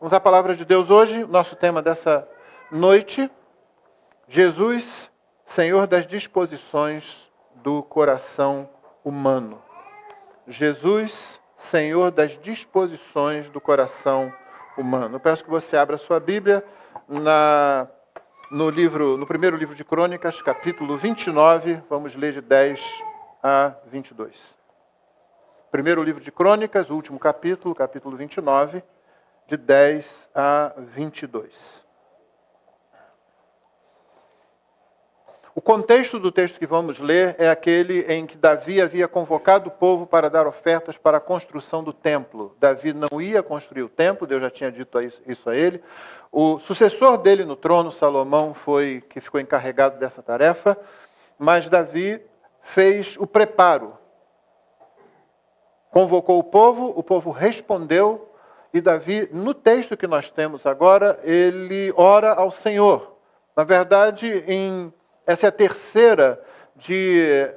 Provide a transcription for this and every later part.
Vamos à palavra de Deus hoje, nosso tema dessa noite, Jesus, Senhor das disposições do coração humano. Jesus, Senhor das disposições do coração humano. Eu peço que você abra a sua Bíblia no primeiro livro de Crônicas, capítulo 29, vamos ler de 10 a 22. Primeiro livro de Crônicas, o último capítulo, capítulo 29, de 10 a 22. O contexto do texto que vamos ler é aquele em que Davi havia convocado o povo para dar ofertas para a construção do templo. Davi não ia construir o templo, Deus já tinha dito isso a ele. O sucessor dele no trono, Salomão, que ficou encarregado dessa tarefa, mas Davi fez o preparo. Convocou o povo respondeu, e Davi, no texto que nós temos agora, ele ora ao Senhor. Na verdade, essa é a terceira de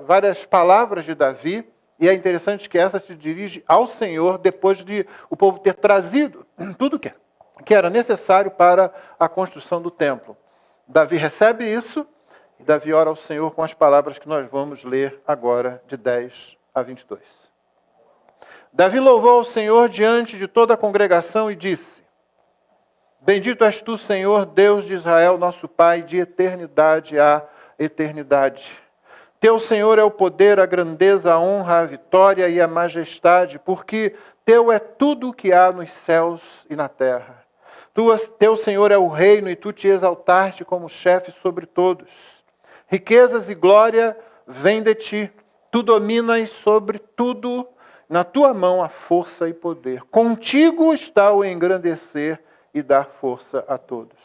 várias palavras de Davi, e é interessante que essa se dirige ao Senhor depois de o povo ter trazido tudo que era necessário para a construção do templo. Davi recebe isso, e Davi ora ao Senhor com as palavras que nós vamos ler agora, de 10 a 22. Davi louvou ao Senhor diante de toda a congregação e disse: Bendito és tu, Senhor, Deus de Israel, nosso Pai, de eternidade a eternidade. Teu, Senhor, é o poder, a grandeza, a honra, a vitória e a majestade, porque teu é tudo o que há nos céus e na terra. Teu, Senhor, é o reino e tu te exaltaste como chefe sobre todos. Riquezas e glória vêm de ti. Tu dominas sobre tudo. Na tua mão há força e poder. Contigo está o engrandecer e dar força a todos.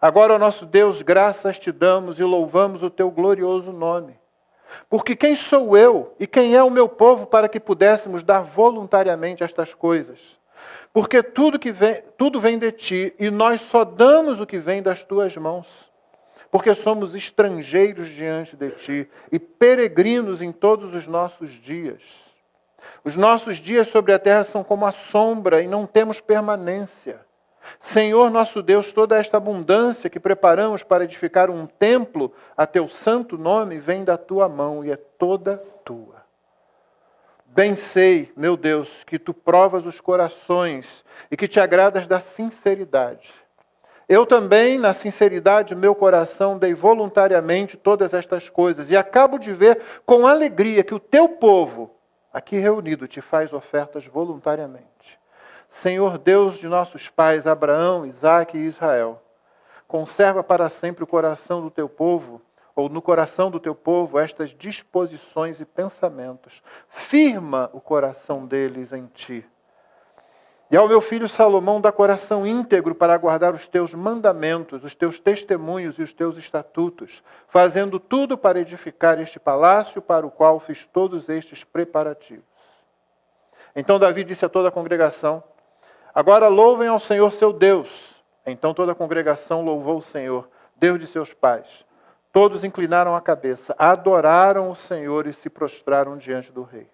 Agora, ó nosso Deus, graças te damos e louvamos o teu glorioso nome. Porque quem sou eu e quem é o meu povo para que pudéssemos dar voluntariamente estas coisas? Porque tudo vem de ti e nós só damos o que vem das tuas mãos. Porque somos estrangeiros diante de ti e peregrinos em todos os nossos dias. Os nossos dias sobre a terra são como a sombra e não temos permanência. Senhor nosso Deus, toda esta abundância que preparamos para edificar um templo a teu santo nome vem da tua mão e é toda tua. Bem sei, meu Deus, que tu provas os corações e que te agradas da sinceridade. Eu também, na sinceridade do meu coração, dei voluntariamente todas estas coisas e acabo de ver com alegria que o teu povo, aqui reunido, te faz ofertas voluntariamente. Senhor Deus de nossos pais, Abraão, Isaque e Israel, conserva para sempre o coração do teu povo, ou no coração do teu povo, estas disposições e pensamentos. Firma o coração deles em ti. E ao meu filho Salomão dá coração íntegro para guardar os teus mandamentos, os teus testemunhos e os teus estatutos, fazendo tudo para edificar este palácio para o qual fiz todos estes preparativos. Então Davi disse a toda a congregação: Agora louvem ao Senhor seu Deus. Então toda a congregação louvou o Senhor, Deus de seus pais. Todos inclinaram a cabeça, adoraram o Senhor e se prostraram diante do rei.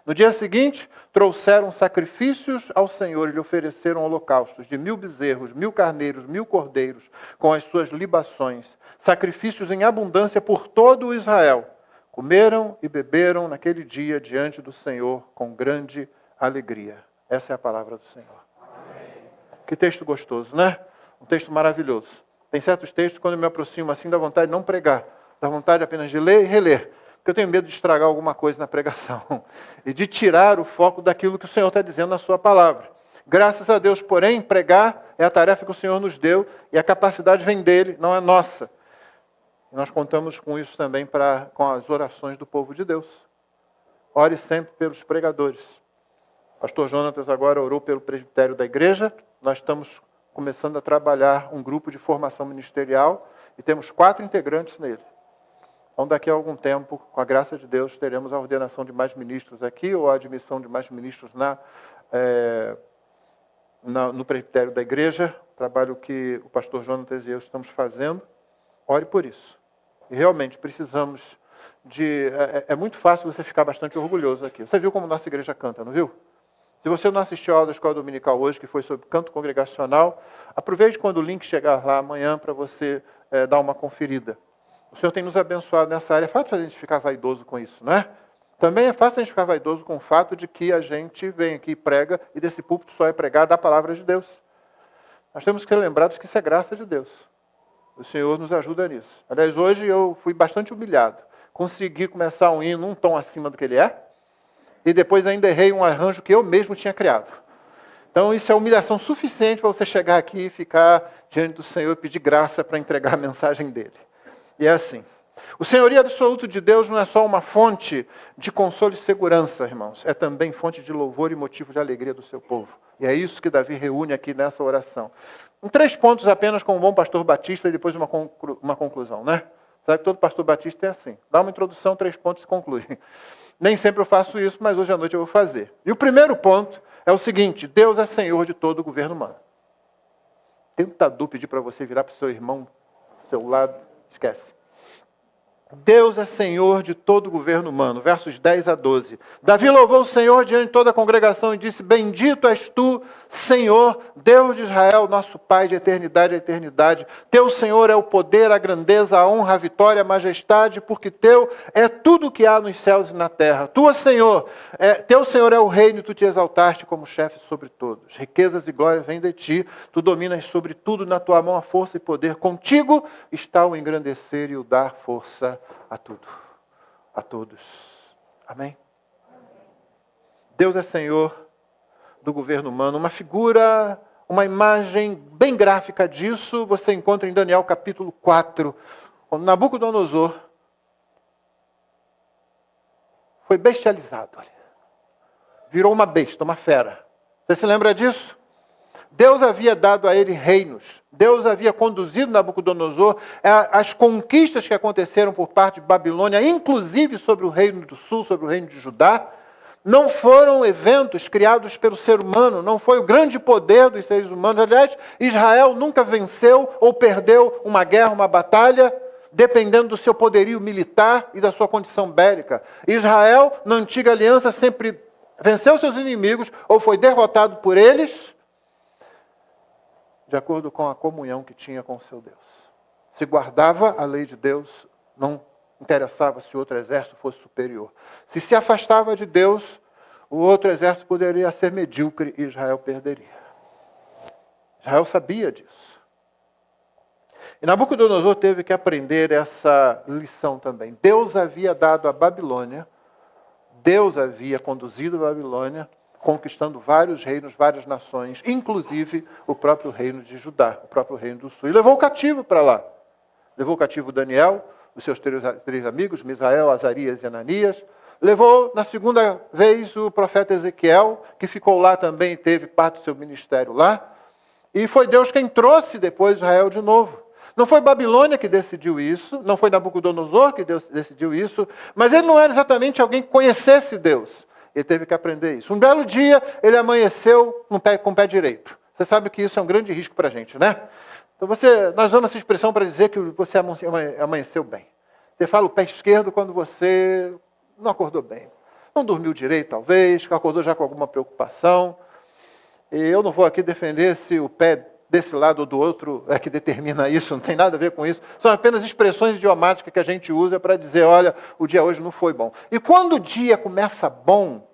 No dia seguinte, trouxeram sacrifícios ao Senhor e lhe ofereceram holocaustos de 1000 bezerros, 1000 carneiros, 1000 cordeiros, com as suas libações, sacrifícios em abundância por todo o Israel. Comeram e beberam naquele dia diante do Senhor com grande alegria. Essa é a palavra do Senhor. Amém. Que texto gostoso, né? Um texto maravilhoso. Tem certos textos, quando eu me aproximo assim, dá vontade de não pregar, dá vontade apenas de ler e reler. Porque eu tenho medo de estragar alguma coisa na pregação e de tirar o foco daquilo que o Senhor está dizendo na sua palavra. Graças a Deus, porém, pregar é a tarefa que o Senhor nos deu e a capacidade vem dele, não é nossa. E nós contamos com isso também com as orações do povo de Deus. Ore sempre pelos pregadores. O pastor Jonatas agora orou pelo presbitério da igreja. Nós estamos começando a trabalhar um grupo de formação ministerial e temos 4 integrantes nele. Então, daqui a algum tempo, com a graça de Deus, teremos a ordenação de mais ministros aqui, ou a admissão de mais ministros no presbitério da igreja, trabalho que o pastor Jonatas e eu estamos fazendo. Ore por isso. E realmente precisamos de... É muito fácil você ficar bastante orgulhoso aqui. Você viu como nossa igreja canta, não viu? Se você não assistiu a aula da Escola Dominical hoje, que foi sobre canto congregacional, aproveite quando o link chegar lá amanhã para você dar uma conferida. O Senhor tem nos abençoado nessa área. É fácil a gente ficar vaidoso com isso, não é? Também é fácil a gente ficar vaidoso com o fato de que a gente vem aqui e prega, e desse púlpito só é pregada a palavra de Deus. Nós temos que ser lembrados que isso é graça de Deus. O Senhor nos ajuda nisso. Aliás, hoje eu fui bastante humilhado. Consegui começar um hino um tom acima do que ele é, e depois ainda errei um arranjo que eu mesmo tinha criado. Então isso é humilhação suficiente para você chegar aqui e ficar diante do Senhor e pedir graça para entregar a mensagem dele. E é assim. O senhorio absoluto de Deus não é só uma fonte de consolo e segurança, irmãos. É também fonte de louvor e motivo de alegria do seu povo. E é isso que Davi reúne aqui nessa oração. Em 3 pontos apenas, como um bom pastor batista, e depois uma conclusão, né? Sabe que todo pastor batista é assim. Dá uma introdução, 3 pontos e conclui. Nem sempre eu faço isso, mas hoje à noite eu vou fazer. E o primeiro ponto é o seguinte: Deus é Senhor de todo o governo humano. Tentador pedir para você virar para o seu irmão, do seu lado, esquece. Deus é Senhor de todo o governo humano. Versos 10 a 12. Davi louvou o Senhor diante de toda a congregação e disse: Bendito és tu, Senhor, Deus de Israel, nosso Pai de eternidade a eternidade. Teu Senhor é o poder, a grandeza, a honra, a vitória, a majestade, porque teu é tudo o que há nos céus e na terra. Teu Senhor é o reino e tu te exaltaste como chefe sobre todos. Riquezas e glórias vêm de ti, tu dominas sobre tudo, na tua mão a força e poder. Contigo está o engrandecer e o dar força a tudo, a todos. Amém? Deus é Senhor do governo humano. Uma figura, uma imagem bem gráfica disso, você encontra em Daniel capítulo 4, quando Nabucodonosor foi bestializado. Virou uma besta, uma fera. Você se lembra disso? Deus havia dado a ele reinos. Deus havia conduzido Nabucodonosor às conquistas que aconteceram por parte de Babilônia, inclusive sobre o reino do sul, sobre o reino de Judá. Não foram eventos criados pelo ser humano, não foi o grande poder dos seres humanos. Aliás, Israel nunca venceu ou perdeu uma guerra, uma batalha, dependendo do seu poderio militar e da sua condição bélica. Israel, na antiga aliança, sempre venceu seus inimigos ou foi derrotado por eles, de acordo com a comunhão que tinha com o seu Deus. Se guardava a lei de Deus, não interessava se o outro exército fosse superior. Se afastava de Deus, o outro exército poderia ser medíocre e Israel perderia. Israel sabia disso. E Nabucodonosor teve que aprender essa lição também. Deus havia dado a Babilônia, Deus havia conduzido a Babilônia, conquistando vários reinos, várias nações, inclusive o próprio reino de Judá, o próprio reino do sul. E levou o cativo para lá. Levou o cativo Daniel, os seus 3 amigos, Misael, Azarias e Ananias. Levou, na segunda vez, o profeta Ezequiel, que ficou lá também e teve parte do seu ministério lá. E foi Deus quem trouxe depois Israel de novo. Não foi Babilônia que decidiu isso, não foi Nabucodonosor que decidiu isso, mas ele não era exatamente alguém que conhecesse Deus. Ele teve que aprender isso. Um belo dia, ele amanheceu com o pé direito. Você sabe que isso é um grande risco para a gente, né? Então nós usamos essa expressão para dizer que você amanheceu bem. Você fala o pé esquerdo quando você não acordou bem. Não dormiu direito, talvez, acordou já com alguma preocupação. E eu não vou aqui defender se o pé desse lado ou do outro é que determina isso, não tem nada a ver com isso. São apenas expressões idiomáticas que a gente usa para dizer, olha, o dia hoje não foi bom. E quando o dia começa bom,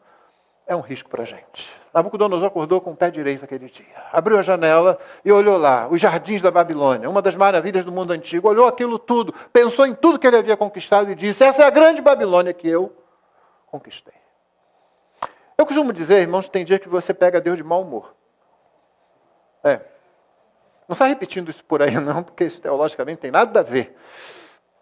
é um risco para a gente. Nabucodonosor acordou com o pé direito aquele dia. Abriu a janela e olhou lá, os jardins da Babilônia, uma das maravilhas do mundo antigo. Olhou aquilo tudo, pensou em tudo que ele havia conquistado e disse, essa é a grande Babilônia que eu conquistei. Eu costumo dizer, irmãos, que tem dia que você pega Deus de mau humor. Não está repetindo isso por aí não, porque isso teologicamente tem nada a ver.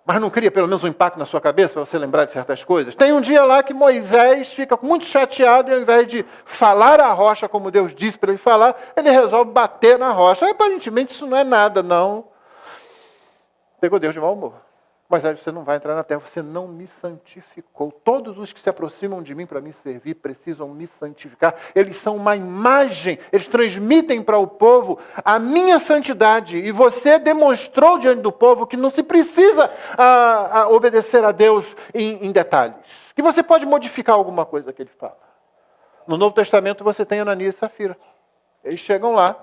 Mas não cria pelo menos um impacto na sua cabeça para você lembrar de certas coisas? Tem um dia lá que Moisés fica muito chateado e ao invés de falar à rocha como Deus disse para ele falar, ele resolve bater na rocha. Aparentemente isso não é nada, não. Pegou Deus de mau humor. Moisés, você não vai entrar na terra, você não me santificou. Todos os que se aproximam de mim para me servir precisam me santificar. Eles são uma imagem, eles transmitem para o povo a minha santidade. E você demonstrou diante do povo que não se precisa obedecer a Deus em detalhes. Que você pode modificar alguma coisa que ele fala. No Novo Testamento você tem Ananias e Safira. Eles chegam lá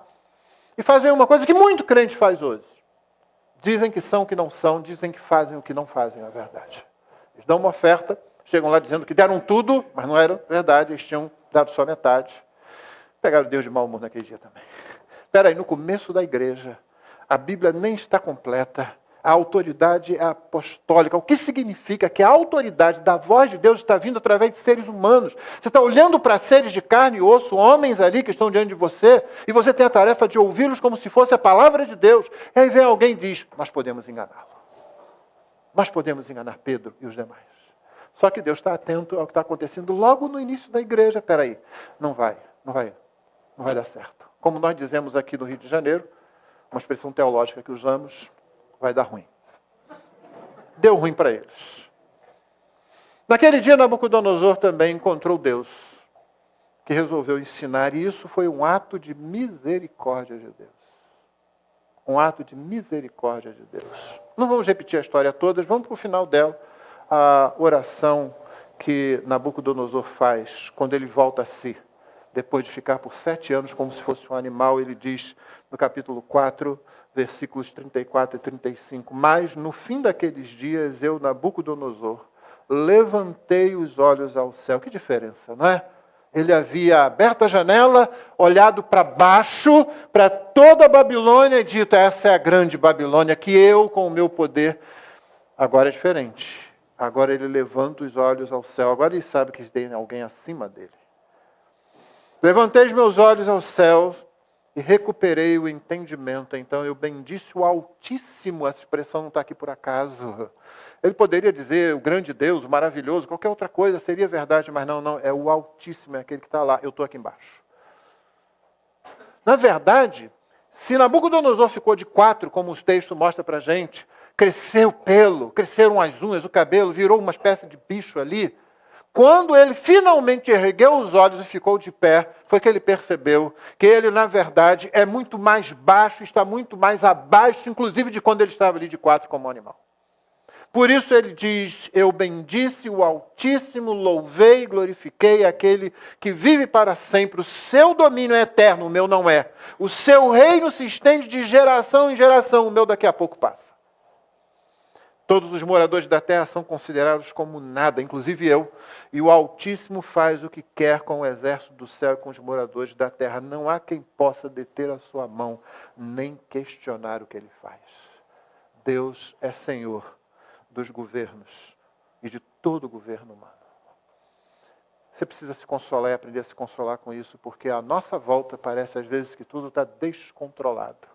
e fazem uma coisa que muito crente faz hoje. Dizem que são o que não são, dizem que fazem o que não fazem, na verdade. Eles dão uma oferta, chegam lá dizendo que deram tudo, mas não era verdade, eles tinham dado só metade. Pegaram Deus de mau humor naquele dia também. Espera aí, no começo da igreja, a Bíblia nem está completa. A autoridade é apostólica. O que significa que a autoridade da voz de Deus está vindo através de seres humanos. Você está olhando para seres de carne e osso, homens ali que estão diante de você, e você tem a tarefa de ouvi-los como se fosse a palavra de Deus. E aí vem alguém e diz, nós podemos enganá-lo. Nós podemos enganar Pedro e os demais. Só que Deus está atento ao que está acontecendo logo no início da igreja. Espera aí, não vai dar certo. Como nós dizemos aqui no Rio de Janeiro, uma expressão teológica que usamos, vai dar ruim. Deu ruim para eles. Naquele dia, Nabucodonosor também encontrou Deus, que resolveu ensinar, e isso foi um ato de misericórdia de Deus. Um ato de misericórdia de Deus. Não vamos repetir a história toda, vamos para o final dela, a oração que Nabucodonosor faz quando ele volta a si. Depois de ficar por 7 anos como se fosse um animal, ele diz no capítulo 4, versículos 34 e 35, mas no fim daqueles dias eu, Nabucodonosor, levantei os olhos ao céu. Que diferença, não é? Ele havia aberto a janela, olhado para baixo, para toda a Babilônia e dito, essa é a grande Babilônia que eu, com o meu poder... Agora é diferente. Agora ele levanta os olhos ao céu. Agora ele sabe que tem alguém acima dele. Levantei os meus olhos ao céu e recuperei o entendimento. Então eu bendisse o Altíssimo. Essa expressão não está aqui por acaso. Ele poderia dizer o grande Deus, o maravilhoso, qualquer outra coisa seria verdade, mas não. É o Altíssimo, é aquele que está lá. Eu estou aqui embaixo. Na verdade, se Nabucodonosor ficou de 4, como o texto mostra para a gente, cresceu o pelo, cresceram as unhas, o cabelo, virou uma espécie de bicho ali. Quando ele finalmente ergueu os olhos e ficou de pé, foi que ele percebeu que ele, na verdade, é muito mais baixo, está muito mais abaixo, inclusive de quando ele estava ali de 4 como animal. Por isso ele diz, eu bendisse o Altíssimo, louvei e glorifiquei aquele que vive para sempre. O seu domínio é eterno, o meu não é. O seu reino se estende de geração em geração, o meu daqui a pouco passa. Todos os moradores da terra são considerados como nada, inclusive eu. E o Altíssimo faz o que quer com o exército do céu e com os moradores da terra. Não há quem possa deter a sua mão, nem questionar o que ele faz. Deus é Senhor dos governos e de todo o governo humano. Você precisa se consolar e aprender a se consolar com isso, porque à nossa volta parece às vezes que tudo está descontrolado.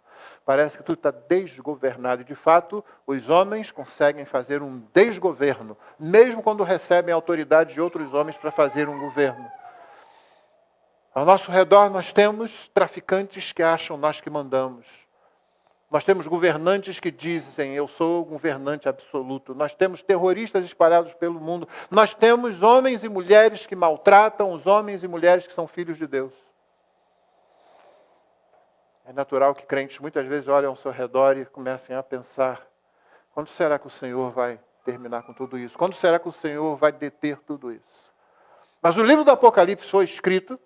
Parece que tudo está desgovernado. E, de fato, os homens conseguem fazer um desgoverno, mesmo quando recebem a autoridade de outros homens para fazer um governo. Ao nosso redor nós temos traficantes que acham nós que mandamos. Nós temos governantes que dizem, eu sou o governante absoluto. Nós temos terroristas espalhados pelo mundo. Nós temos homens e mulheres que maltratam os homens e mulheres que são filhos de Deus. É natural que crentes muitas vezes olhem ao seu redor e comecem a pensar, quando será que o Senhor vai terminar com tudo isso? Quando será que o Senhor vai deter tudo isso? Mas o livro do Apocalipse foi escrito,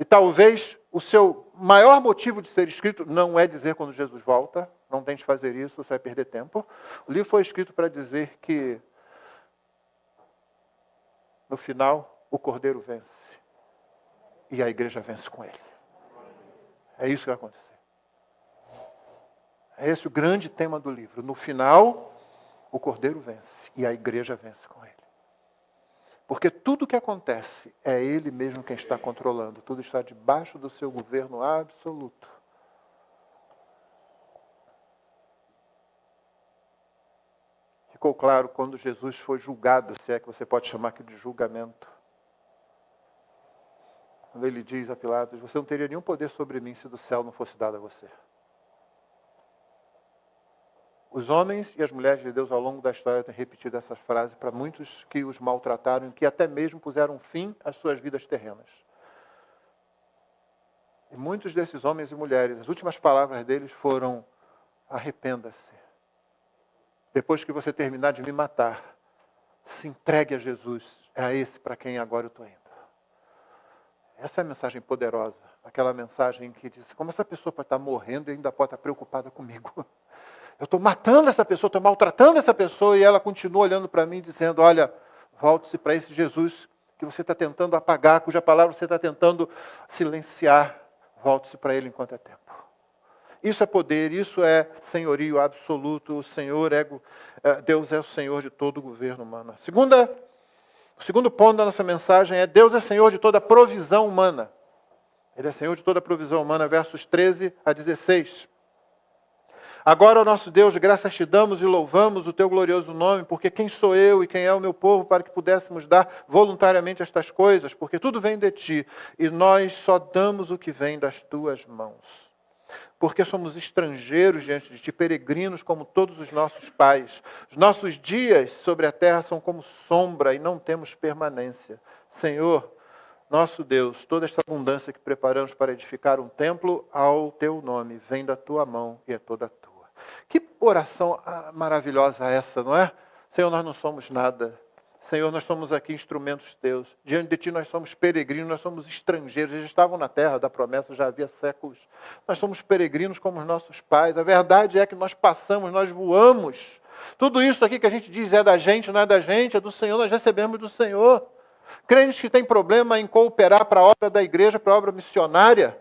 e talvez o seu maior motivo de ser escrito não é dizer quando Jesus volta, não tente fazer isso, você vai perder tempo. O livro foi escrito para dizer que, no final, o Cordeiro vence, e a igreja vence com ele. É isso que vai acontecer. É esse o grande tema do livro. No final, o Cordeiro vence e a igreja vence com ele. Porque tudo que acontece é ele mesmo quem está controlando. Tudo está debaixo do seu governo absoluto. Ficou claro quando Jesus foi julgado, se é que você pode chamar aquilo de julgamento. Quando ele diz a Pilatos, você não teria nenhum poder sobre mim se do céu não fosse dado a você. Os homens e as mulheres de Deus ao longo da história têm repetido essa frase para muitos que os maltrataram e que até mesmo puseram fim às suas vidas terrenas. E muitos desses homens e mulheres, as últimas palavras deles foram, arrependa-se. Depois que você terminar de me matar, se entregue a Jesus. É a esse para quem agora eu estou indo. Essa é a mensagem poderosa. Aquela mensagem que diz, como essa pessoa pode estar morrendo e ainda pode estar preocupada comigo. Eu estou matando essa pessoa, estou maltratando essa pessoa e ela continua olhando para mim dizendo, olha, volte-se para esse Jesus que você está tentando apagar, cuja palavra você está tentando silenciar. Volte-se para Ele enquanto é tempo. Isso é poder, isso é senhorio absoluto. O Senhor Deus é o Senhor de todo o governo humano. O segundo ponto da nossa mensagem é Deus é Senhor de toda a provisão humana. Ele é Senhor de toda a provisão humana, versos 13 a 16. Agora, ó nosso Deus, graças te damos e louvamos o teu glorioso nome, porque quem sou eu e quem é o meu povo para que pudéssemos dar voluntariamente estas coisas? Porque tudo vem de ti e nós só damos o que vem das tuas mãos. Porque somos estrangeiros diante de ti, peregrinos como todos os nossos pais. Os nossos dias sobre a terra são como sombra e não temos permanência. Senhor, nosso Deus, toda esta abundância que preparamos para edificar um templo ao teu nome, vem da tua mão e é toda tua. Que oração maravilhosa essa, não é? Senhor, nós não somos nada. Senhor, nós somos aqui instrumentos teus. Diante de ti nós somos peregrinos, nós somos estrangeiros. Eles estavam na terra da promessa já havia séculos. Nós somos peregrinos como os nossos pais. A verdade é que nós passamos, nós voamos. Tudo isso aqui que a gente diz é da gente, não é da gente, é do Senhor, nós recebemos do Senhor. Crentes que têm problema em cooperar para a obra da igreja, para a obra missionária,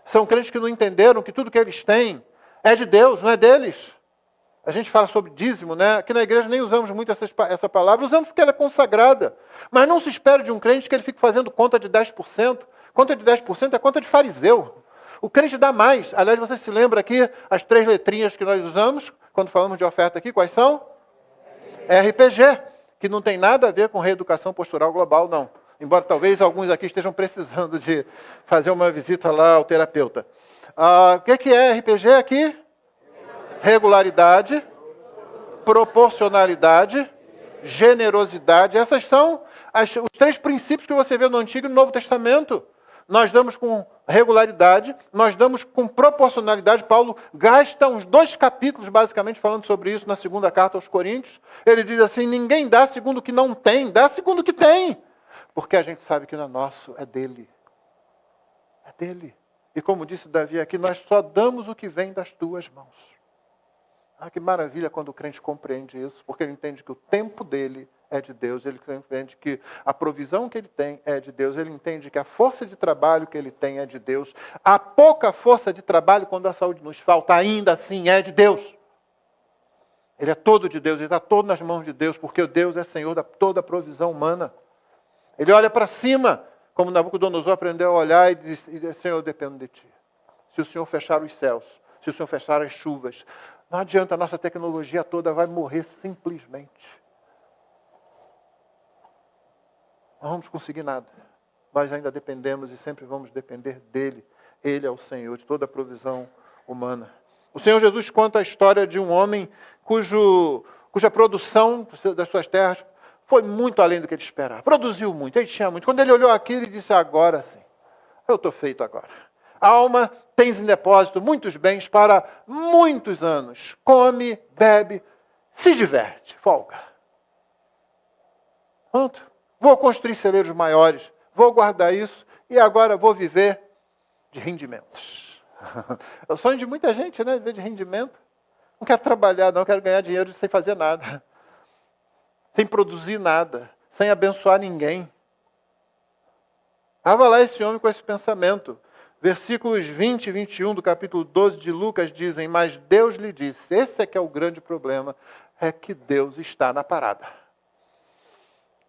são crentes que não entenderam que tudo que eles têm é de Deus, não é deles. A gente fala sobre dízimo, né? Aqui na igreja nem usamos muito essa palavra, usamos porque ela é consagrada. Mas não se espera de um crente que ele fique fazendo conta de 10%. Conta de 10% é conta de fariseu. O crente dá mais. Aliás, você se lembra aqui as 3 letrinhas que nós usamos quando falamos de oferta aqui? Quais são? RPG, que não tem nada a ver com reeducação postural global, não. Embora talvez alguns aqui estejam precisando de fazer uma visita lá ao terapeuta. O que é RPG aqui? Regularidade, proporcionalidade, generosidade. Essas são os 3 princípios que você vê no Antigo e no Novo Testamento. Nós damos com regularidade, nós damos com proporcionalidade. Paulo gasta uns 2 capítulos, basicamente, falando sobre isso na segunda carta aos Coríntios. Ele diz assim, ninguém dá segundo o que não tem, dá segundo o que tem. Porque a gente sabe que não é nosso, é dele. É dele. E como disse Davi aqui, nós só damos o que vem das tuas mãos. Que maravilha quando o crente compreende isso, porque ele entende que o tempo dele é de Deus, ele entende que a provisão que ele tem é de Deus, ele entende que a força de trabalho que ele tem é de Deus, a pouca força de trabalho quando a saúde nos falta, ainda assim é de Deus. Ele é todo de Deus, ele está todo nas mãos de Deus, porque Deus é Senhor de toda a provisão humana. Ele olha para cima, como Nabucodonosor aprendeu a olhar e diz, Senhor, eu dependo de ti. Se o Senhor fechar os céus, se o Senhor fechar as chuvas, não adianta, a nossa tecnologia toda vai morrer simplesmente. Não vamos conseguir nada. Nós ainda dependemos e sempre vamos depender dele. Ele é o Senhor de toda a provisão humana. O Senhor Jesus conta a história de um homem cuja produção das suas terras foi muito além do que ele esperava. Produziu muito, ele tinha muito. Quando ele olhou aquilo, ele disse, agora sim, eu estou feito agora. A alma tens em depósito muitos bens para muitos anos. Come, bebe, se diverte, folga. Pronto. Vou construir celeiros maiores, vou guardar isso e agora vou viver de rendimentos. É o sonho de muita gente, né? Viver de rendimento. Não quero trabalhar, não quero ganhar dinheiro sem fazer nada. Sem produzir nada, sem abençoar ninguém. Estava lá esse homem com esse pensamento. Versículos 20 e 21 do capítulo 12 de Lucas dizem, mas Deus lhe disse, esse é que é o grande problema, é que Deus está na parada.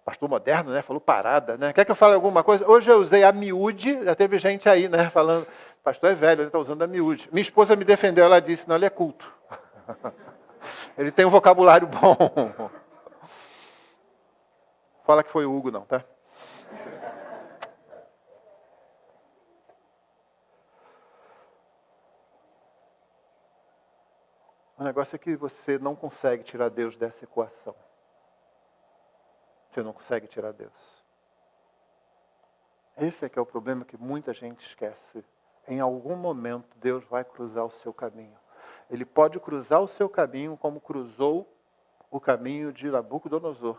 Pastor moderno, né? Falou parada, né? Quer que eu fale alguma coisa? Hoje eu usei a miúde, já teve gente aí, né? Falando, pastor é velho, ele está usando a miúde. Minha esposa me defendeu, ela disse, não, ele é culto. Ele tem um vocabulário bom. Fala que foi o Hugo, não, tá? O negócio é que você não consegue tirar Deus dessa equação. Você não consegue tirar Deus. Esse é que é o problema que muita gente esquece. Em algum momento, Deus vai cruzar o seu caminho. Ele pode cruzar o seu caminho como cruzou o caminho de Nabucodonosor.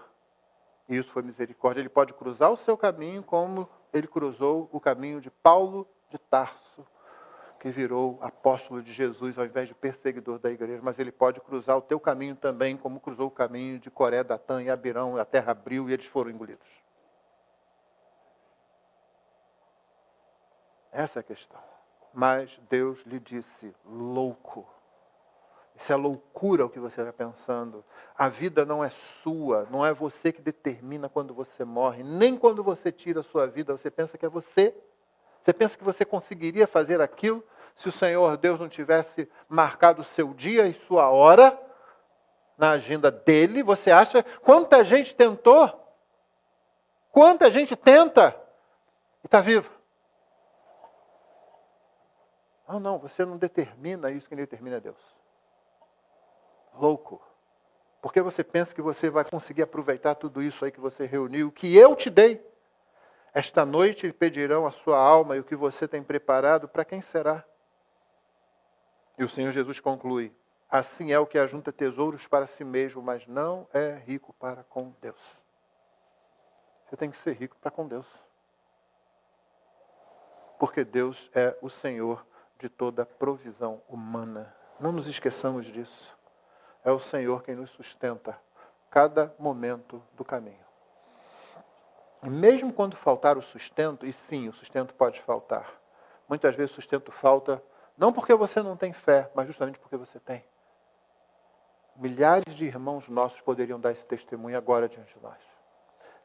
E isso foi misericórdia. Ele pode cruzar o seu caminho como ele cruzou o caminho de Paulo de Tarso, que virou apóstolo de Jesus ao invés de perseguidor da igreja, mas ele pode cruzar o teu caminho também, como cruzou o caminho de Coré, Datã e Abirão, a terra abriu e eles foram engolidos. Essa é a questão. Mas Deus lhe disse, louco. Isso é loucura o que você está pensando. A vida não é sua, não é você que determina quando você morre, nem quando você tira a sua vida, você pensa que é você. Você pensa que você conseguiria fazer aquilo se o Senhor Deus não tivesse marcado o seu dia e sua hora na agenda dele? Você acha? Quanta gente tentou? Quanta gente tenta e está viva? Não, você não determina isso, quem determina é Deus. Louco. Porque você pensa que você vai conseguir aproveitar tudo isso aí que você reuniu, que eu te dei. Esta noite pedirão a sua alma e o que você tem preparado, para quem será? E o Senhor Jesus conclui, assim é o que ajunta tesouros para si mesmo, mas não é rico para com Deus. Você tem que ser rico para com Deus. Porque Deus é o Senhor de toda provisão humana. Não nos esqueçamos disso. É o Senhor quem nos sustenta cada momento do caminho. E mesmo quando faltar o sustento, e sim, o sustento pode faltar. Muitas vezes o sustento falta, não porque você não tem fé, mas justamente porque você tem. Milhares de irmãos nossos poderiam dar esse testemunho agora diante de nós.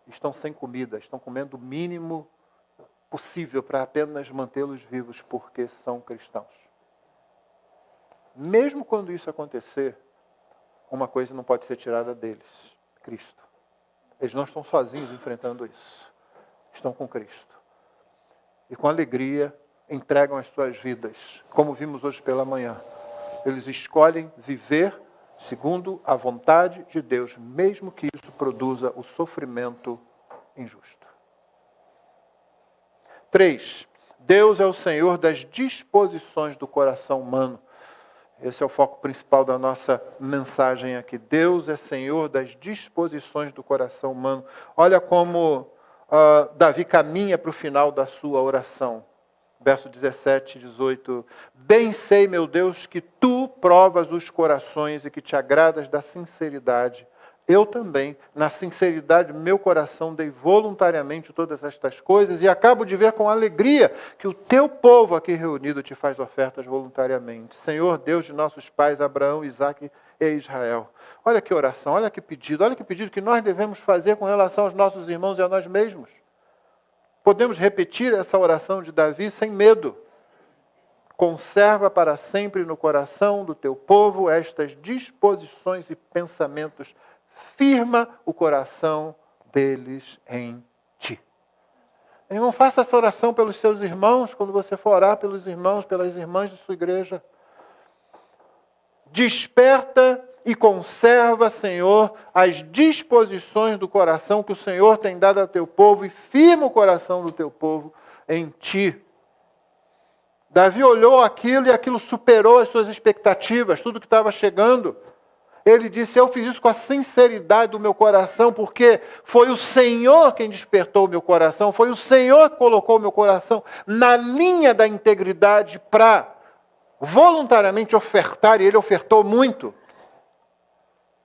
Estão sem comida, estão comendo o mínimo possível para apenas mantê-los vivos porque são cristãos. Mesmo quando isso acontecer, uma coisa não pode ser tirada deles, Cristo. Eles não estão sozinhos enfrentando isso. Estão com Cristo. E com alegria entregam as suas vidas, como vimos hoje pela manhã. Eles escolhem viver segundo a vontade de Deus, mesmo que isso produza o sofrimento injusto. 3. Deus é o Senhor das disposições do coração humano. Esse é o foco principal da nossa mensagem aqui. Deus é Senhor das disposições do coração humano. Olha como Davi caminha para o final da sua oração. Verso 17 e 18. Bem sei, meu Deus, que tu provas os corações e que te agradas da sinceridade. Eu também, na sinceridade do meu coração, dei voluntariamente todas estas coisas e acabo de ver com alegria que o teu povo aqui reunido te faz ofertas voluntariamente. Senhor, Deus de nossos pais, Abraão, Isaque e Israel. Olha que oração, olha que pedido que nós devemos fazer com relação aos nossos irmãos e a nós mesmos. Podemos repetir essa oração de Davi sem medo. Conserva para sempre no coração do teu povo estas disposições e pensamentos. Firma o coração deles em ti. Irmão, faça essa oração pelos seus irmãos, quando você for orar pelos irmãos, pelas irmãs de sua igreja. Desperta e conserva, Senhor, as disposições do coração que o Senhor tem dado ao teu povo e firma o coração do teu povo em ti. Davi olhou aquilo e aquilo superou as suas expectativas, tudo que estava chegando. Ele disse, eu fiz isso com a sinceridade do meu coração, porque foi o Senhor quem despertou o meu coração, foi o Senhor que colocou o meu coração na linha da integridade para voluntariamente ofertar, e ele ofertou muito.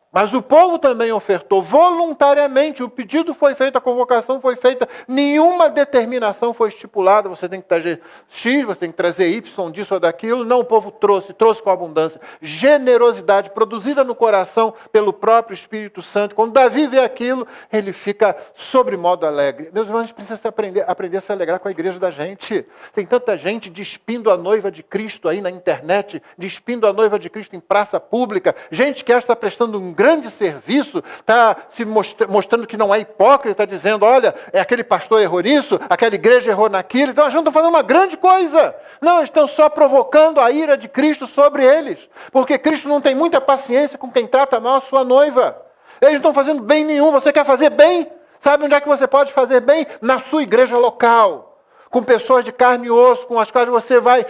Mas o povo também ofertou voluntariamente, o pedido foi feito, a convocação foi feita, nenhuma determinação foi estipulada, você tem que trazer X, você tem que trazer Y, disso ou daquilo. Não, o povo trouxe com abundância. Generosidade produzida no coração pelo próprio Espírito Santo. Quando Davi vê aquilo, ele fica sobremodo alegre. Meus irmãos, a gente precisa aprender a se alegrar com a igreja da gente. Tem tanta gente despindo a noiva de Cristo aí na internet, despindo a noiva de Cristo em praça pública, gente que está prestando um grande serviço, está se mostrando que não é hipócrita, dizendo, olha, aquele pastor errou nisso, aquela igreja errou naquilo, então a gente está fazendo uma grande coisa. Não, eles estão só provocando a ira de Cristo sobre eles, porque Cristo não tem muita paciência com quem trata mal a sua noiva. Eles não estão fazendo bem nenhum. Você quer fazer bem? Sabe onde é que você pode fazer bem? Na sua igreja local. Com pessoas de carne e osso, com as quais você vai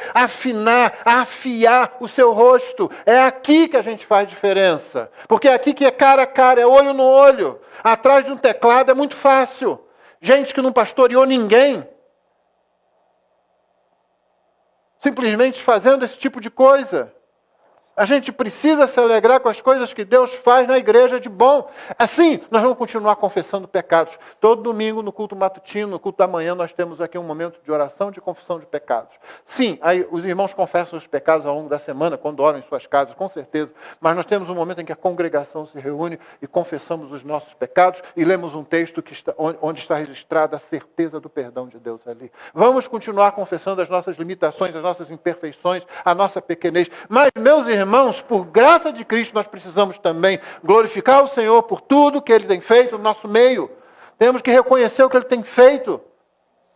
afiar o seu rosto. É aqui que a gente faz diferença. Porque é aqui que é cara a cara, é olho no olho. Atrás de um teclado é muito fácil. Gente que não pastoreou ninguém, simplesmente fazendo esse tipo de coisa. A gente precisa se alegrar com as coisas que Deus faz na igreja de bom. Assim, nós vamos continuar confessando pecados. Todo domingo, no culto matutino, no culto da manhã, nós temos aqui um momento de oração, de confissão de pecados. Sim, aí os irmãos confessam os pecados ao longo da semana, quando oram em suas casas, com certeza. Mas nós temos um momento em que a congregação se reúne e confessamos os nossos pecados e lemos um texto onde está registrada a certeza do perdão de Deus ali. Vamos continuar confessando as nossas limitações, as nossas imperfeições, a nossa pequenez. Mas, meus irmãos, por graça de Cristo, nós precisamos também glorificar o Senhor por tudo que Ele tem feito no nosso meio. Temos que reconhecer o que Ele tem feito.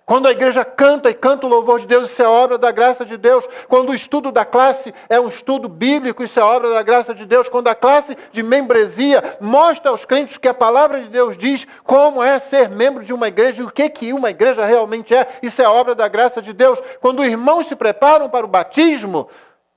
Quando a igreja canta e canta o louvor de Deus, isso é obra da graça de Deus. Quando o estudo da classe é um estudo bíblico, isso é obra da graça de Deus. Quando a classe de membresia mostra aos crentes que a palavra de Deus diz como é ser membro de uma igreja e o que uma igreja realmente é, isso é obra da graça de Deus. Quando irmãos se preparam para o batismo,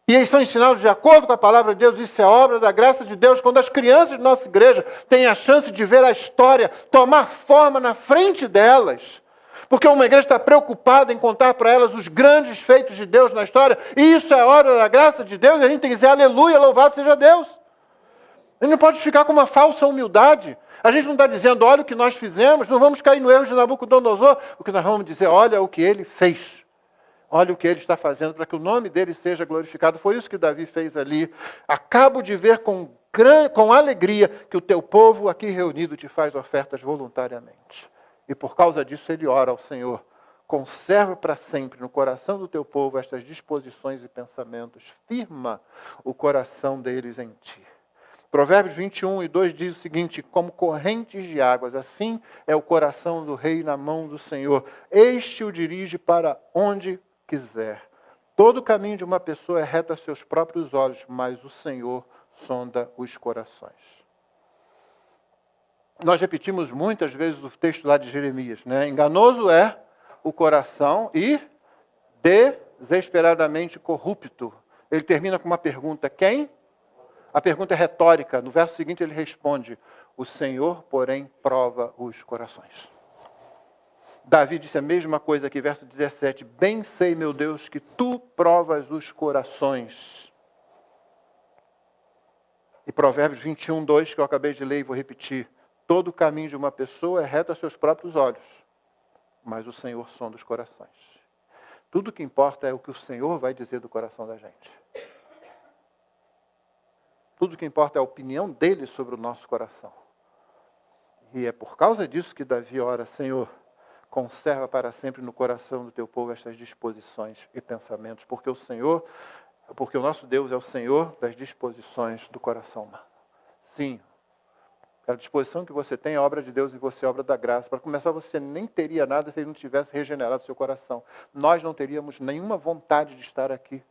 e eles são ensinados de acordo com a palavra de Deus, isso é obra da graça de Deus. Quando as crianças de nossa igreja têm a chance de ver a história tomar forma na frente delas, porque uma igreja está preocupada em contar para elas os grandes feitos de Deus na história, e isso é obra da graça de Deus, e a gente tem que dizer aleluia, louvado seja Deus. A gente não pode ficar com uma falsa humildade. A gente não está dizendo, olha o que nós fizemos, não vamos cair no erro de Nabucodonosor. O que nós vamos dizer, olha o que ele fez. Olha o que ele está fazendo para que o nome dele seja glorificado. Foi isso que Davi fez ali. Acabo de ver com alegria que o teu povo aqui reunido te faz ofertas voluntariamente. E por causa disso ele ora ao Senhor. Conserva para sempre no coração do teu povo estas disposições e pensamentos. Firma o coração deles em ti. Provérbios 21:2 diz o seguinte: como correntes de águas, assim é o coração do rei na mão do Senhor. Este o dirige para onde quiser. Todo o caminho de uma pessoa é reto a seus próprios olhos, mas o Senhor sonda os corações. Nós repetimos muitas vezes o texto lá de Jeremias, né? Enganoso é o coração e desesperadamente corrupto. Ele termina com uma pergunta: quem? A pergunta é retórica. No verso seguinte ele responde: o Senhor, porém, prova os corações. Davi disse a mesma coisa aqui, verso 17. Bem sei, meu Deus, que tu provas os corações. E Provérbios 21:2, que eu acabei de ler e vou repetir. Todo o caminho de uma pessoa é reto a seus próprios olhos, mas o Senhor sonda os corações. Tudo que importa é o que o Senhor vai dizer do coração da gente. Tudo que importa é a opinião dele sobre o nosso coração. E é por causa disso que Davi ora: Senhor, conserva para sempre no coração do teu povo estas disposições e pensamentos, porque o nosso Deus é o Senhor das disposições do coração humano. Sim, a disposição que você tem é obra de Deus e você é obra da graça. Para começar, você nem teria nada se ele não tivesse regenerado seu coração. Nós não teríamos nenhuma vontade de estar aqui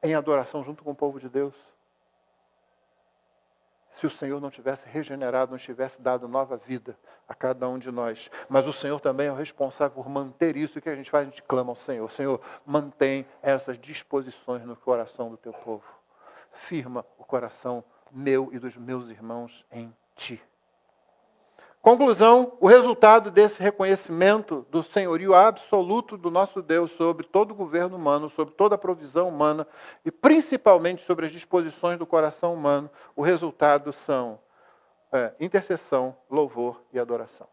em adoração junto com o povo de Deus, se o Senhor não tivesse regenerado, não tivesse dado nova vida a cada um de nós. Mas o Senhor também é o responsável por manter isso. E o que a gente faz? A gente clama ao Senhor: Senhor, mantém essas disposições no coração do teu povo. Firma o coração meu e dos meus irmãos em ti. Conclusão: o resultado desse reconhecimento do senhorio absoluto do nosso Deus sobre todo o governo humano, sobre toda a provisão humana e principalmente sobre as disposições do coração humano, o resultado são intercessão, louvor e adoração.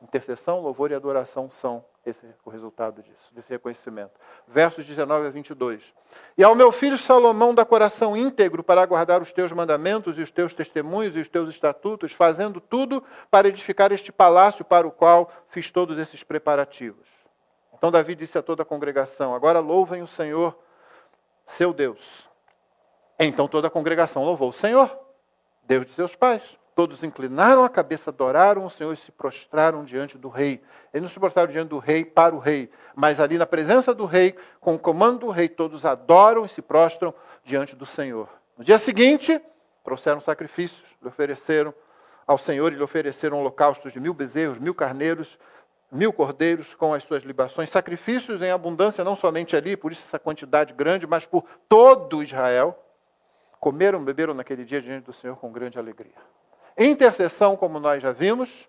Intercessão, louvor e adoração são o resultado disso, desse reconhecimento. Versos 19-22. E ao meu filho Salomão dá coração íntegro para guardar os teus mandamentos e os teus testemunhos e os teus estatutos, fazendo tudo para edificar este palácio para o qual fiz todos esses preparativos. Então Davi disse a toda a congregação: agora louvem o Senhor, seu Deus. Então toda a congregação louvou o Senhor, Deus de seus pais. Todos inclinaram a cabeça, adoraram o Senhor e se prostraram diante do rei. Eles não se prostraram diante do rei para o rei, mas ali na presença do rei, com o comando do rei, todos adoram e se prostram diante do Senhor. No dia seguinte, trouxeram sacrifícios, lhe ofereceram ao Senhor e lhe ofereceram holocaustos de 1000 bezerros, 1000 carneiros, 1000 cordeiros com as suas libações. Sacrifícios em abundância, não somente ali, por isso essa quantidade grande, mas por todo Israel. Comeram, beberam naquele dia diante do Senhor com grande alegria. Intercessão, como nós já vimos,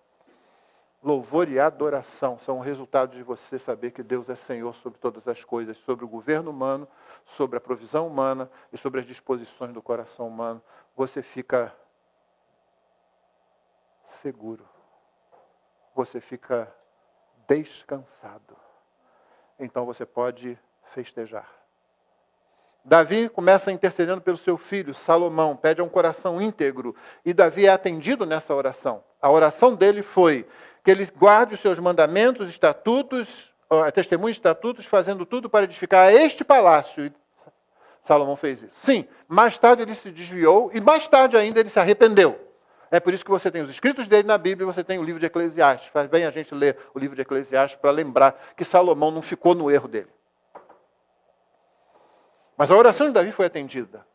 Louvor e adoração são o resultado de você saber que Deus é Senhor sobre todas as coisas, sobre o governo humano, sobre a provisão humana e sobre as disposições do coração humano. Você fica seguro. Você fica descansado. Então você pode festejar. Davi começa intercedendo pelo seu filho, Salomão, pede um coração íntegro. E Davi é atendido nessa oração. A oração dele foi que ele guarde os seus mandamentos, estatutos, testemunhos e estatutos, fazendo tudo para edificar este palácio. E Salomão fez isso. Sim, mais tarde ele se desviou e mais tarde ainda ele se arrependeu. É por isso que você tem os escritos dele na Bíblia e você tem o livro de Eclesiastes. Faz bem a gente ler o livro de Eclesiastes para lembrar que Salomão não ficou no erro dele. Mas a oração de Davi foi atendida.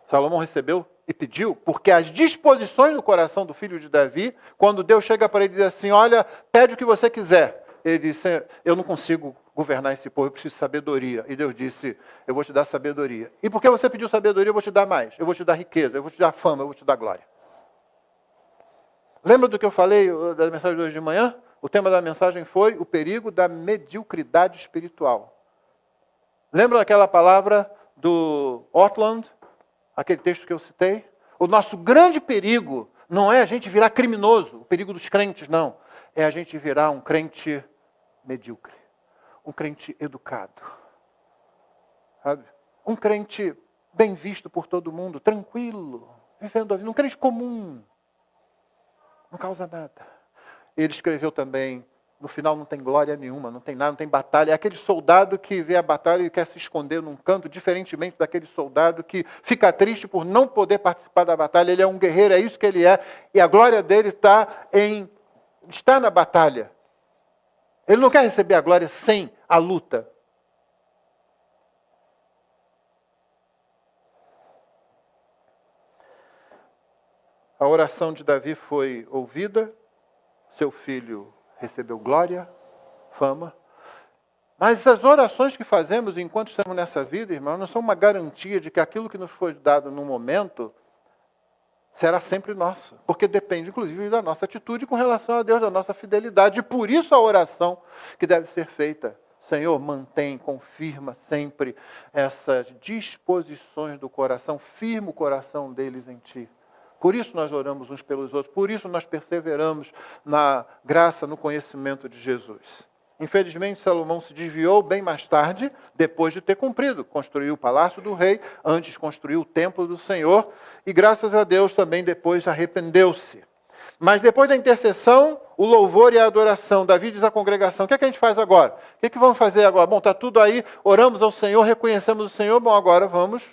Salomão recebeu e pediu, porque as disposições do coração do filho de Davi, quando Deus chega para ele e diz assim, olha, pede o que você quiser. Ele disse, eu não consigo governar esse povo, eu preciso de sabedoria. E Deus disse, eu vou te dar sabedoria. E porque você pediu sabedoria, eu vou te dar mais. Eu vou te dar riqueza, eu vou te dar fama, eu vou te dar glória. Lembra do que eu falei da mensagem de hoje de manhã? O tema da mensagem foi o perigo da mediocridade espiritual. Lembra daquela palavra do Ortlund? Aquele texto que eu citei? O nosso grande perigo não é a gente virar criminoso, o perigo dos crentes, não. É a gente virar um crente medíocre. Um crente educado. Sabe? Um crente bem visto por todo mundo, tranquilo, vivendo a vida. Um crente comum. Não causa nada. Ele escreveu também, no final não tem glória nenhuma, não tem nada, não tem batalha. É aquele soldado que vê a batalha e quer se esconder num canto, diferentemente daquele soldado que fica triste por não poder participar da batalha. Ele é um guerreiro, é isso que ele é. E a glória dele está na batalha. Ele não quer receber a glória sem a luta. A oração de Davi foi ouvida, seu filho recebeu glória, fama. Mas as orações que fazemos enquanto estamos nessa vida, irmão, não são uma garantia de que aquilo que nos foi dado no momento será sempre nosso. Porque depende, inclusive, da nossa atitude com relação a Deus, da nossa fidelidade. E por isso a oração que deve ser feita. Senhor, mantém, confirma sempre essas disposições do coração, firma o coração deles em Ti. Por isso nós oramos uns pelos outros, por isso nós perseveramos na graça, no conhecimento de Jesus. Infelizmente, Salomão se desviou bem mais tarde, depois de ter cumprido. Construiu o palácio do rei, antes construiu o templo do Senhor, e graças a Deus também depois arrependeu-se. Mas depois da intercessão, o louvor e a adoração, Davi diz à congregação, o que é que a gente faz agora? O que vamos fazer agora? Bom, está tudo aí, oramos ao Senhor, reconhecemos o Senhor, bom, agora vamos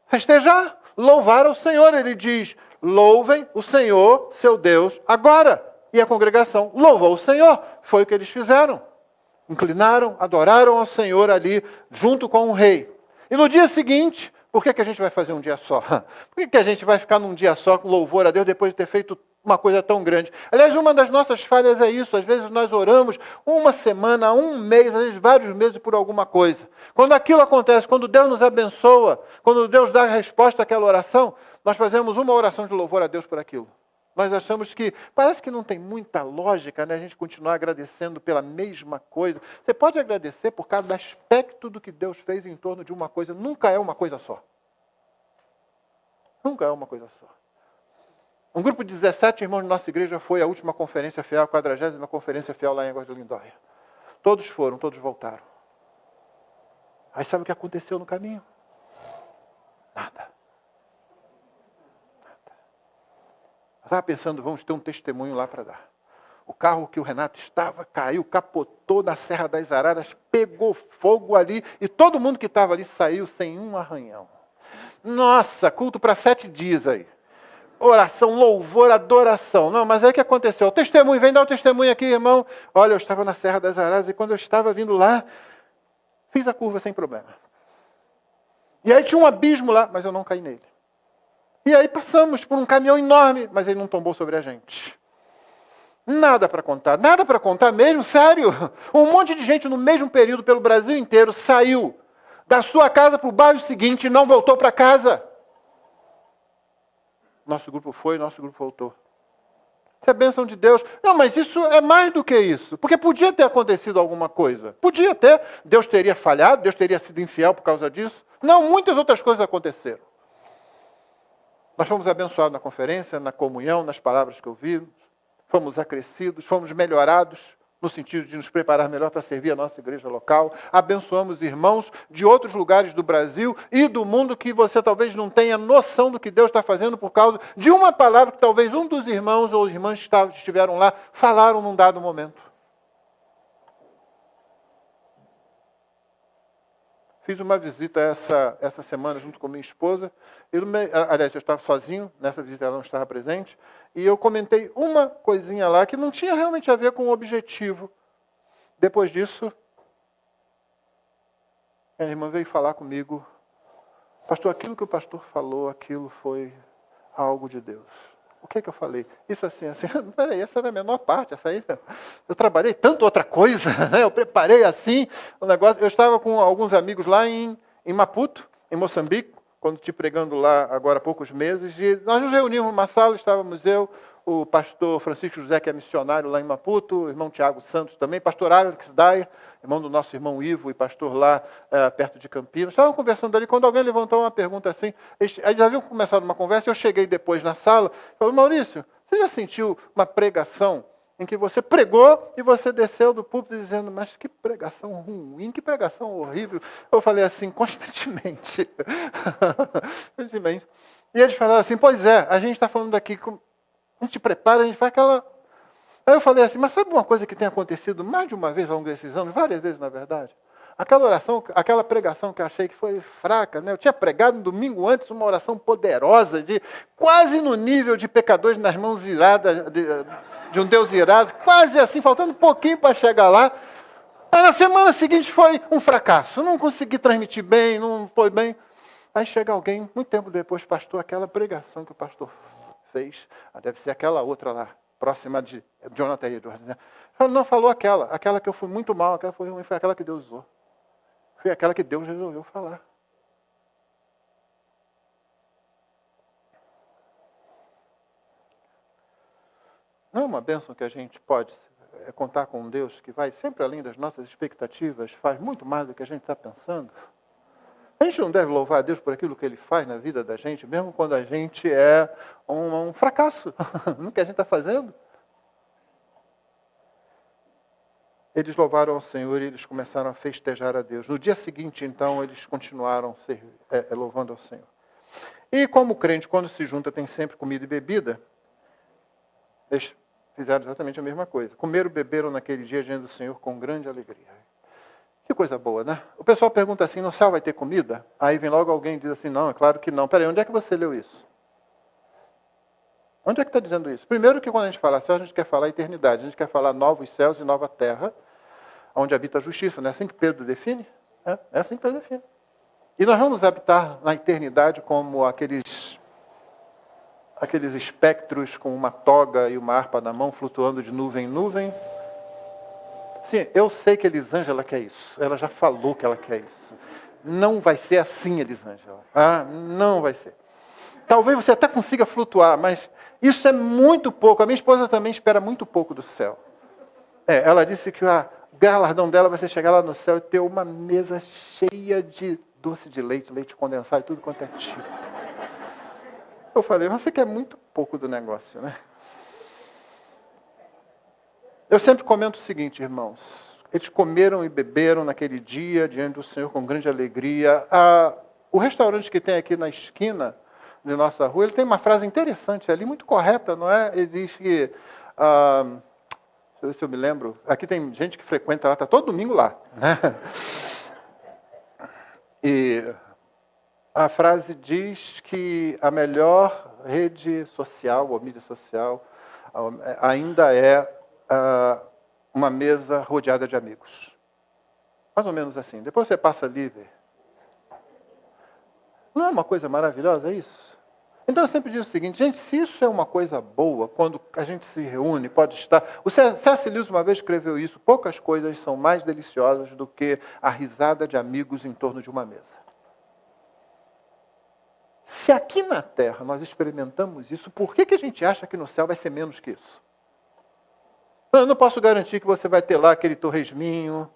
festejar. Louvar ao Senhor, ele diz, louvem o Senhor, seu Deus, agora. E a congregação louvou o Senhor, foi o que eles fizeram. Inclinaram, adoraram ao Senhor ali, junto com o rei. E no dia seguinte, por que a gente vai fazer um dia só? Por que a gente vai ficar num dia só com louvor a Deus depois de ter feito uma coisa tão grande? Aliás, uma das nossas falhas é isso. Às vezes nós oramos uma semana, um mês, às vezes vários meses por alguma coisa. Quando aquilo acontece, quando Deus nos abençoa, quando Deus dá a resposta àquela oração, nós fazemos uma oração de louvor a Deus por aquilo. Nós achamos que, parece que não tem muita lógica, né, a gente continuar agradecendo pela mesma coisa. Você pode agradecer por cada aspecto do que Deus fez em torno de uma coisa. Nunca é uma coisa só. Nunca é uma coisa só. Um grupo de 17 irmãos de nossa igreja foi à última conferência fiel, a 40ª conferência fiel lá em Águas de Lindóia. Todos foram, todos voltaram. Aí sabe o que aconteceu no caminho? Nada. Eu estava pensando, vamos ter um testemunho lá para dar. O carro que o Renato estava caiu, capotou na Serra das Araras, pegou fogo ali e todo mundo que estava ali saiu sem um arranhão. Nossa, culto para 7 dias aí. Oração, louvor, adoração. Não, mas aí o que aconteceu? O testemunho, vem dar o testemunho aqui, irmão. Olha, eu estava na Serra das Araras e quando eu estava vindo lá, fiz a curva sem problema. E aí tinha um abismo lá, mas eu não caí nele. E aí passamos por um caminhão enorme, mas ele não tombou sobre a gente. Nada para contar mesmo, sério. Um monte de gente no mesmo período pelo Brasil inteiro saiu da sua casa para o bairro seguinte e não voltou para casa. Nosso grupo foi, nosso grupo voltou. é bênção de Deus. Não, mas isso é mais do que isso. Porque podia ter acontecido alguma coisa. Podia ter. Deus teria falhado, Deus teria sido infiel por causa disso. Não, muitas outras coisas aconteceram. Nós fomos abençoados na conferência, na comunhão, nas palavras que ouvimos. Fomos acrescidos, fomos melhorados, no sentido de nos preparar melhor para servir a nossa igreja local. Abençoamos irmãos de outros lugares do Brasil e do mundo que você talvez não tenha noção do que Deus está fazendo por causa de uma palavra que talvez um dos irmãos ou irmãs que estiveram lá falaram num dado momento. Fiz uma visita essa semana junto com minha esposa. Aliás, eu estava sozinho, nessa visita ela não estava presente. E eu comentei uma coisinha lá que não tinha realmente a ver com o objetivo. Depois disso, a irmã veio falar comigo. Pastor, aquilo que o pastor falou, aquilo foi algo de Deus. O que é que eu falei? Isso assim. Peraí, essa era a menor parte. Essa aí, eu trabalhei tanto outra coisa, né? Eu preparei assim o negócio. Eu estava com alguns amigos lá em Maputo, em Moçambique, quando estive pregando lá agora há poucos meses. E nós nos reunimos numa sala, estávamos eu, o pastor Francisco José, que é missionário lá em Maputo, o irmão Tiago Santos também, pastor Alex Dyer, irmão do nosso irmão Ivo e pastor lá perto de Campinas. Estavam conversando ali, quando alguém levantou uma pergunta assim, eles já haviam começado uma conversa, eu cheguei depois na sala, falei, Maurício, você já sentiu uma pregação em que você pregou e você desceu do púlpito dizendo, mas que pregação ruim, que pregação horrível. Eu falei assim, constantemente. Constantemente. E eles falaram assim, pois é, a gente está falando aqui, a gente prepara, a gente faz aquela... Aí eu falei assim, mas sabe uma coisa que tem acontecido mais de uma vez ao longo desses anos, várias vezes na verdade? Aquela oração, aquela pregação que eu achei que foi fraca, né? Eu tinha pregado no domingo antes uma oração poderosa, quase no nível de pecadores nas mãos iradas, de um Deus irado, quase assim, faltando um pouquinho para chegar lá. Aí na semana seguinte foi um fracasso, não consegui transmitir bem, não foi bem. Aí chega alguém, muito tempo depois, pastor, aquela pregação que o pastor fez, deve ser aquela outra lá, próxima de Jonathan Edwards, né? Não, falou aquela que eu fui muito mal, aquela foi ruim, foi aquela que Deus usou. Foi aquela que Deus resolveu falar. Não é uma bênção que a gente pode contar com um Deus que vai sempre além das nossas expectativas, faz muito mais do que a gente está pensando? A gente não deve louvar a Deus por aquilo que Ele faz na vida da gente, mesmo quando a gente é um fracasso no que a gente está fazendo? Eles louvaram ao Senhor e eles começaram a festejar a Deus. No dia seguinte, então, eles continuaram louvando ao Senhor. E como crente, quando se junta, tem sempre comida e bebida, eles fizeram exatamente a mesma coisa. Comeram e beberam naquele dia diante do Senhor com grande alegria. Que coisa boa, né? O pessoal pergunta assim, no céu vai ter comida? Aí vem logo alguém e diz assim, não, é claro que não. Peraí, onde é que você leu isso? Onde é que está dizendo isso? Primeiro que quando a gente fala céu, a gente quer falar eternidade. A gente quer falar novos céus e nova terra, onde habita a justiça. Não é assim que Pedro define? É assim que Pedro define. E nós vamos habitar na eternidade como aqueles espectros com uma toga e uma harpa na mão, flutuando de nuvem em nuvem. Sim, eu sei que Elisângela quer isso. Ela já falou que ela quer isso. Não vai ser assim, Elisângela. Não vai ser. Talvez você até consiga flutuar, mas isso é muito pouco. A minha esposa também espera muito pouco do céu. Ela disse que o galardão dela vai ser chegar lá no céu e ter uma mesa cheia de doce de leite, leite condensado e tudo quanto é tipo. Eu falei, mas você quer muito pouco do negócio, né? Eu sempre comento o seguinte, irmãos. Eles comeram e beberam naquele dia diante do Senhor com grande alegria. O restaurante que tem aqui na esquina de nossa rua, ele tem uma frase interessante ali, muito correta, não é? Ele diz que, deixa eu ver se eu me lembro, aqui tem gente que frequenta lá, está todo domingo lá, né? E a frase diz que a melhor rede social, ou mídia social, ainda é uma mesa rodeada de amigos. Mais ou menos assim. Depois você passa ali e vê. Não é uma coisa maravilhosa isso? Então eu sempre digo o seguinte, gente, se isso é uma coisa boa, quando a gente se reúne, pode estar... O C.S. Lewis uma vez escreveu isso, poucas coisas são mais deliciosas do que a risada de amigos em torno de uma mesa. Se aqui na Terra nós experimentamos isso, por que a gente acha que no céu vai ser menos que isso? Eu não posso garantir que você vai ter lá aquele torresminho,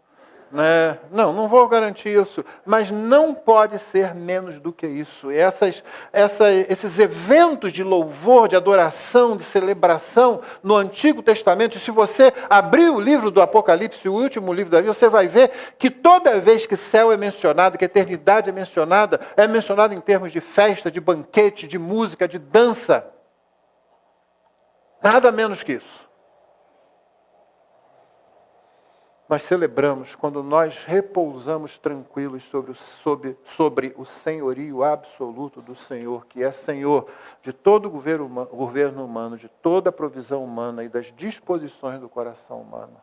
né? Não vou garantir isso, mas não pode ser menos do que isso. E esses eventos de louvor, de adoração, de celebração no Antigo Testamento, se você abrir o livro do Apocalipse, o último livro da Bíblia, você vai ver que toda vez que céu é mencionado, que eternidade é mencionado em termos de festa, de banquete, de música, de dança. Nada menos que isso. Nós celebramos quando nós repousamos tranquilos sobre o senhorio absoluto do Senhor, que é Senhor de todo o governo humano, de toda a provisão humana e das disposições do coração humano.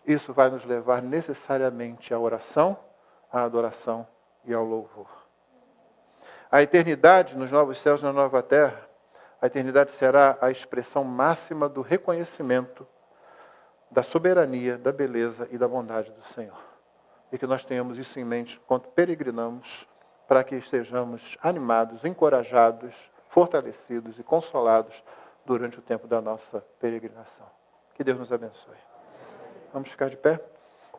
Isso vai nos levar necessariamente à oração, à adoração e ao louvor. A eternidade nos novos céus e na nova terra, a eternidade será a expressão máxima do reconhecimento da soberania, da beleza e da bondade do Senhor. E que nós tenhamos isso em mente enquanto peregrinamos, para que estejamos animados, encorajados, fortalecidos e consolados durante o tempo da nossa peregrinação. Que Deus nos abençoe. Vamos ficar de pé?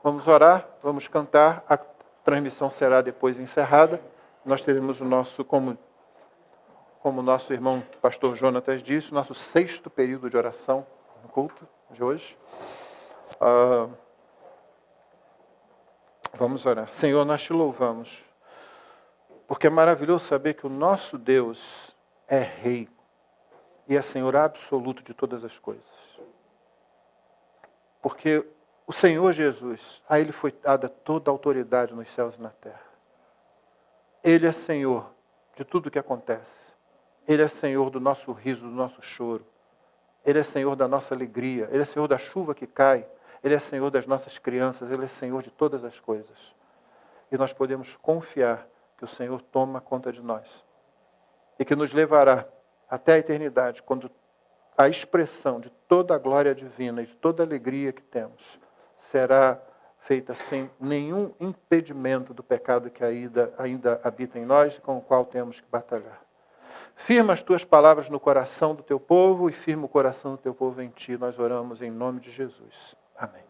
Vamos orar, vamos cantar. A transmissão será depois encerrada. Nós teremos o nosso, como o nosso irmão pastor Jonatas disse, nosso 6º período de oração no culto de hoje. Vamos orar. Senhor, nós te louvamos, porque é maravilhoso saber que o nosso Deus é Rei e é Senhor absoluto de todas as coisas. Porque o Senhor Jesus, a Ele foi dada toda a autoridade nos céus e na terra. Ele é Senhor de tudo que acontece. Ele é Senhor do nosso riso, do nosso choro. Ele é Senhor da nossa alegria. Ele é Senhor da chuva que cai. Ele é Senhor das nossas crianças. Ele é Senhor de todas as coisas. E nós podemos confiar que o Senhor toma conta de nós. E que nos levará até a eternidade, quando a expressão de toda a glória divina e de toda a alegria que temos será feita sem nenhum impedimento do pecado que ainda habita em nós e com o qual temos que batalhar. Firma as tuas palavras no coração do teu povo e firma o coração do teu povo em ti. Nós oramos em nome de Jesus. Amém.